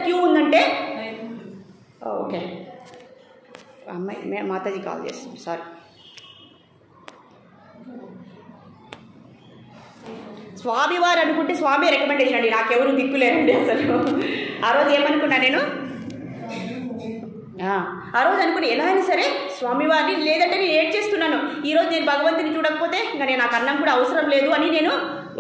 Queue ఉందంటే okay అమ్మాయి Mataji call చేస్తుంది సారీ. స్వామివారు అనుకుంటే స్వామి రికమెండేషన్ అండి, నాకెవరు దిక్కులేరండి అసలు. ఆ రోజు ఏమనుకున్నా నేను, ఆ రోజు అనుకుని ఎలా అయినా సరే స్వామివారిని, లేదంటే నేను ఏడ్ చేస్తున్నాను ఈరోజు నేను భగవంతుని చూడకపోతే ఇంకా నేను నాకు అన్నం కూడా అవసరం లేదు అని నేను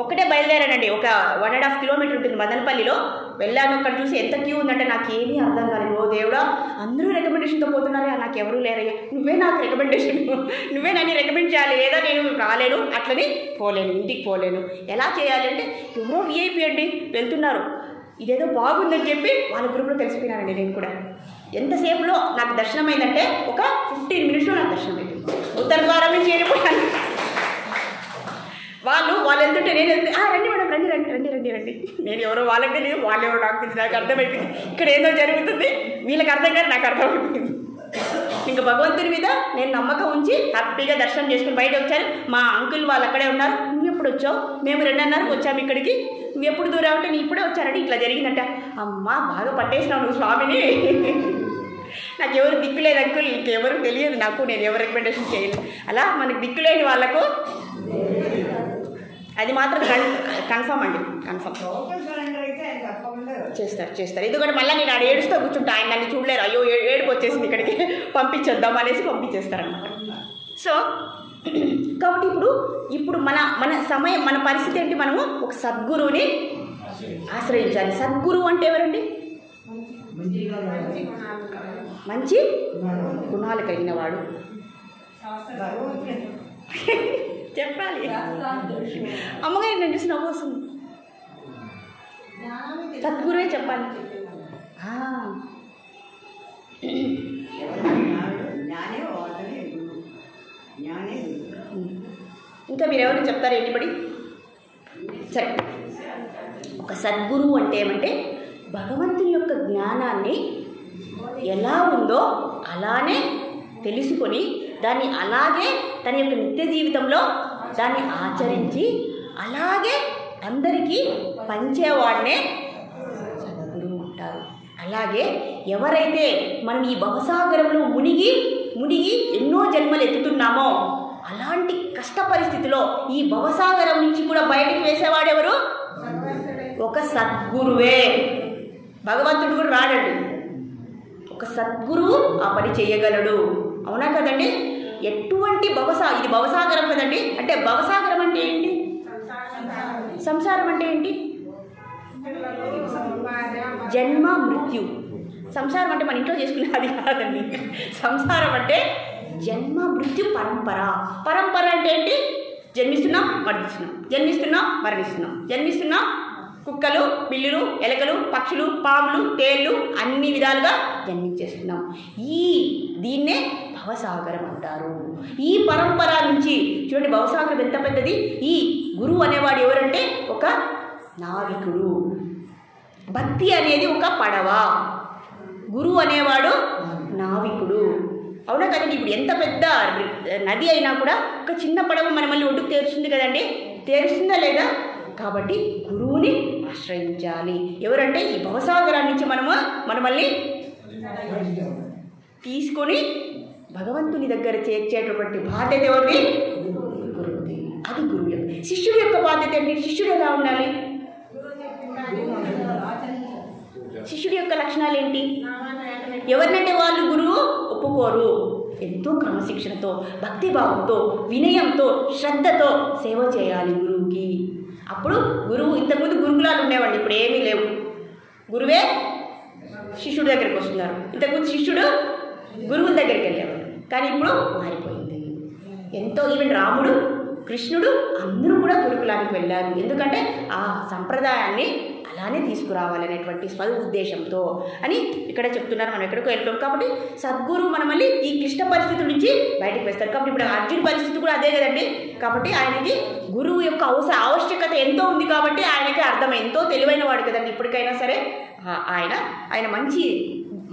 ఒక్కటే బయలుదేరానండి. ఒక 1.5 కిలోమీటర్ ఉంటుంది మదనపల్లిలో. వెళ్ళాను, అక్కడ చూసి ఎంత క్యూ ఉందంటే నాకు ఏమీ అర్థం కాలేదు. ఓ దేవుడా, అందరూ రికమెండేషన్తో పోతున్నారే, నాకు ఎవరూ లేరయ్యా, నువ్వే నాకు రికమెండేషన్, నువ్వే నన్ను రికమెండ్ చేయాలి, లేదా నేను రాలేను, అట్లని పోలేను, ఇంటికి పోలేను. ఎలా చేయాలి అంటే ఎవరో విఐపి అండి వెళ్తున్నారు, ఇదేదో బాగుందని చెప్పి వాళ్ళ గ్రూప్లో తెలిసిపోయినానండి. నేను కూడా ఎంతసేపులో నాకు దర్శనం అయిందంటే ఒక 15 మినిట్స్లో నాకు దర్శనం అయింది. ఉత్తర ద్వారం నుంచి వెళ్ళిపోయాను. వాళ్ళు వెళ్తుంటే నేను వెళ్తే రండి మేడం రండి రండి రండి రండి రండి. నేను ఎవరో వాళ్ళకి తెలియదు, వాళ్ళు ఎవరో నాకు తెలియదు. నాకు అర్థమైపోయింది ఇక్కడ ఏదో జరుగుతుంది, వీళ్ళకి అర్థం కాదు, నాకు అర్థమైపోయింది. ఇంకా భగవంతుని మీద నేను నమ్మకం ఉంచి హ్యాపీగా దర్శనం చేసుకుని బయట వచ్చాను. మా అంకుల్ వాళ్ళు అక్కడే ఉన్నారు. నువ్వు ఎప్పుడు వచ్చావు? మేము 2:30కి వచ్చాము ఇక్కడికి. నువ్వు ఎప్పుడు దూరం అంటే నీ ఇప్పుడే వచ్చారంటే ఇట్లా జరిగిందంట. అమ్మ బాగా పట్టేసినావు నువ్వు స్వామిని. నాకెవరు దిక్కులేదు అంకుల్, ఇంకెవరు తెలియదు నాకు, నేను ఎవరు రికమెండేషన్ చేయలేదు. అలా మనకు దిక్కులేని వాళ్ళకు అది మాత్రం కన్ఫర్మ్ అండి, కన్ఫర్మ్ చేస్తారు. ఎందుకంటే మళ్ళీ నేను ఆడ ఏడుస్తూ కూర్చుంటా, ఆయన నన్ను చూడలేరు, అయ్యో ఏడుపు వచ్చేసింది ఇక్కడికి పంపించేద్దాం అనేసి పంపించేస్తారనమాట. సో కాబట్టి ఇప్పుడు మన సమయం, మన పరిస్థితి ఏంటి, మనము ఒక సద్గురువుని ఆశ్రయించాలి. సద్గురువు అంటే ఎవరండి? మంచి గుణాలు కలిగిన వాడు చెప్పాలి. అమ్మగారు నేను చూసి నవ్వు వస్తుంది. సద్గురువే చెప్పాలి. ఇంకా మీరు ఎవరు చెప్తారు ఎన్నిబడి? సరే, ఒక సద్గురువు అంటే ఏమంటే భగవంతుని యొక్క జ్ఞానాన్ని ఎలా ఉందో అలానే తెలుసుకొని దాన్ని అలాగే తన యొక్క నిత్య జీవితంలో దాన్ని ఆచరించి అలాగే అందరికీ పంచేవాడినే సద్గురువు అంటారు. అలాగే ఎవరైతే మనం ఈ భవసాగరంలో మునిగి ఎన్నో జన్మలు ఎత్తుతున్నామో అలాంటి కష్ట పరిస్థితిలో ఈ భవసాగరం నుంచి కూడా బయటకు వేసేవాడెవరు? ఒక సద్గురువే. భగవంతుడు కూడా రాడండి, ఒక సద్గురువు ఆ పని చేయగలడు. అవునా కదండి? ఎటువంటి ఇది భవసాగరం కదండి. అంటే భవసాగరం అంటే ఏంటి? సంసారం అంటే ఏంటి? జన్మ మృత్యు. సంసారం అంటే మన ఇంట్లో చేసుకునే అది కాదండి. సంసారం అంటే జన్మ మృత్యు పరంపర అంటే ఏంటి? జన్మిస్తున్నాం మరణిస్తున్నాం. కుక్కలు, బిల్లులు, ఎలకలు, పక్షులు, పాములు, తేళ్ళు అన్ని విధాలుగా జన్మించేస్తున్నాం. దీన్నే భవసాగరం అంటారు. ఈ పరంపర నుంచి చూడండి, భవసాగరం ఎంత పెద్దది. ఈ గురువు అనేవాడు ఎవరంటే ఒక నావికుడు. భక్తి అనేది ఒక పడవ, గురువు అనేవాడు నావికుడు. అవునా కదండి? ఇప్పుడు ఎంత పెద్ద నది అయినా కూడా ఒక చిన్న పడవ మనల్ని ఒడ్డుకు చేరుస్తుంది కదండి. చేరుస్తుందా లేదా? కాబట్టి గురువుని ఆశ్రయించాలి. ఎవరంటే ఈ భవసాగరాన్ని నుంచి మనమల్ని తీసుకొని భగవంతుని దగ్గర చేర్చేటటువంటి బాధ్యత ఎవరిది? గురువుది. అది గురువు యొక్క. శిష్యుడి యొక్క బాధ్యత ఏంటి? శిష్యుడు ఎలా ఉండాలి? శిష్యుడి యొక్క లక్షణాలు ఏంటి? ఎవరినంటే వాళ్ళు గురువు ఒప్పుకోరు. ఎంతో క్రమశిక్షణతో, భక్తిభావంతో, వినయంతో, శ్రద్ధతో సేవ చేయాలి గురువుకి. అప్పుడు గురువు, ఇంతకుముందు గురుకులాలు ఉండేవాళ్ళు, ఇప్పుడు ఏమీ లేవు. గురువే శిష్యుడి దగ్గరికి వస్తున్నారు. ఇంతకుముందు శిష్యుడు గురువుల దగ్గరికి వెళ్ళేవాడు, కానీ ఇప్పుడు మారిపోయింది. ఎంతో ఈవెన్ రాముడు, కృష్ణుడు అందరూ కూడా గురుకులానికి వెళ్ళారు. ఎందుకంటే ఆ సంప్రదాయాన్ని అలానే తీసుకురావాలనేటువంటి ఉద్దేశంతో అని ఇక్కడ చెప్తున్నారు. మనం ఎక్కడికో వెళ్తాం కాబట్టి సద్గురువు మనమల్ని ఈ క్లిష్ట పరిస్థితుల నుంచి బయటకు వేస్తారు. కాబట్టి ఇప్పుడు అర్జున్ పరిస్థితి కూడా అదే కదండి. కాబట్టి ఆయనకి గురువు యొక్క ఆవశ్యకత ఎంతో ఉంది. కాబట్టి ఆయనకి అర్థమై, ఎంతో తెలివైన వాడు కదండి. ఇప్పటికైనా సరే ఆయన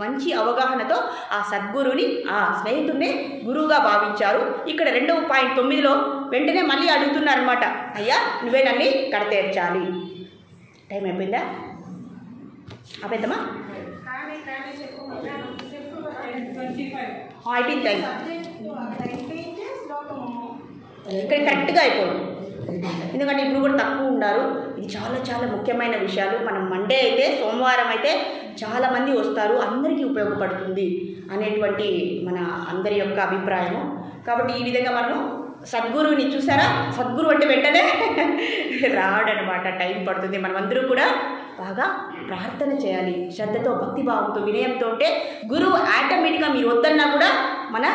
మంచి అవగాహనతో ఆ సద్గురుని, ఆ స్నేహితుడిని గురువుగా భావించారు. ఇక్కడ 2.9లో వెంటనే మళ్ళీ అడుగుతున్నారనమాట, అయ్యా నువ్వే నన్ను కడతేర్చాలి. టైం అయిపోయిందా? పెద్దమ్మా అయిపోయింది టైం ఇక్కడ కరెక్ట్గా అయిపోదు, ఎందుకంటే ఇప్పుడు కూడా తక్కువ ఉన్నారు. ఇది చాలా చాలా ముఖ్యమైన విషయాలు. మనం మండే అయితే సోమవారం అయితే చాలామంది వస్తారు, అందరికీ ఉపయోగపడుతుంది అనేటువంటి మన అందరి యొక్క అభిప్రాయము. కాబట్టి ఈ విధంగా మనం సద్గురువుని చూసారా, సద్గురు అంటే వెంటనే రావడనమాట, టైం పడుతుంది. మనమందరూ కూడా బాగా ప్రార్థన చేయాలి, శ్రద్ధతో భక్తిభావంతో వినయంతో ఉంటే గురువు ఆటోమేటిక్గా మీరు వద్దన్నా కూడా మన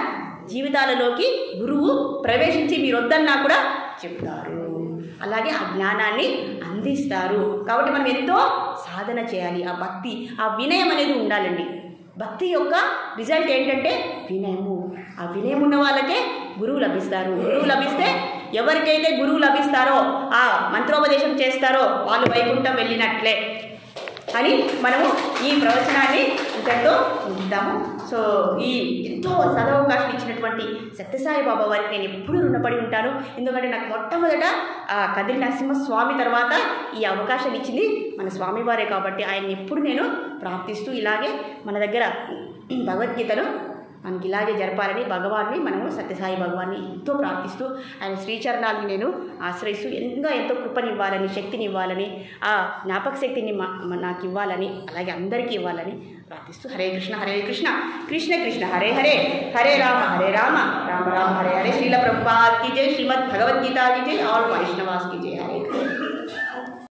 జీవితాలలోకి గురువు ప్రవేశించి మీరు వద్దన్నా కూడా చెప్తారు, అలాగే ఆ జ్ఞానాన్ని అందిస్తారు. కాబట్టి మనం ఎంతో సాధన చేయాలి. ఆ భక్తి, ఆ వినయం అనేది ఉండాలండి. భక్తి యొక్క రిజల్ట్ ఏంటంటే వినయము. ఆ వినయం ఉన్న వాళ్ళకే గురువు లభిస్తారు. గురువు లభిస్తే ఎవరికైతే గురువు లభిస్తారో, ఆ మంత్రోపదేశం చేస్తారో వాళ్ళు వైకుంఠం వెళ్ళినట్లే అని మనము ఈ ప్రవచనాన్ని ఇంతటితో ఉంచుతాము. సో ఈ ఎంతో సదవకాశం ఇచ్చినటువంటి సత్యసాయి బాబా వారికి నేను ఎప్పుడూ రుణపడి ఉంటాను. ఎందుకంటే నాకు మొట్టమొదట కదిరి నరసింహస్వామి తర్వాత ఈ అవకాశం ఇచ్చింది మన స్వామివారే. కాబట్టి ఆయన్ని ఎప్పుడు నేను ప్రార్థిస్తూ ఇలాగే మన దగ్గర భగవద్గీతలో మనకి ఇలాగే జరపాలని భగవాన్ని మనము సత్యసాయి భగవాన్ని ఎంతో ప్రార్థిస్తూ ఆయన శ్రీచరణాన్ని నేను ఆశ్రయిస్తూ ఎంతో కృపనివ్వాలని, శక్తిని ఇవ్వాలని, ఆ జ్ఞాపక శక్తిని నాకు ఇవ్వాలని, అలాగే అందరికీ ఇవ్వాలని ప్రార్థిస్తూ హరే కృష్ణ కృష్ణ కృష్ణ హరే హరే, హరే రామ రామ రామ హరే హరే. శ్రీల ప్రభుపాద్ की जय, श्रीमद् भगवद्गीता की जय और वैष्णवास की जय. हरे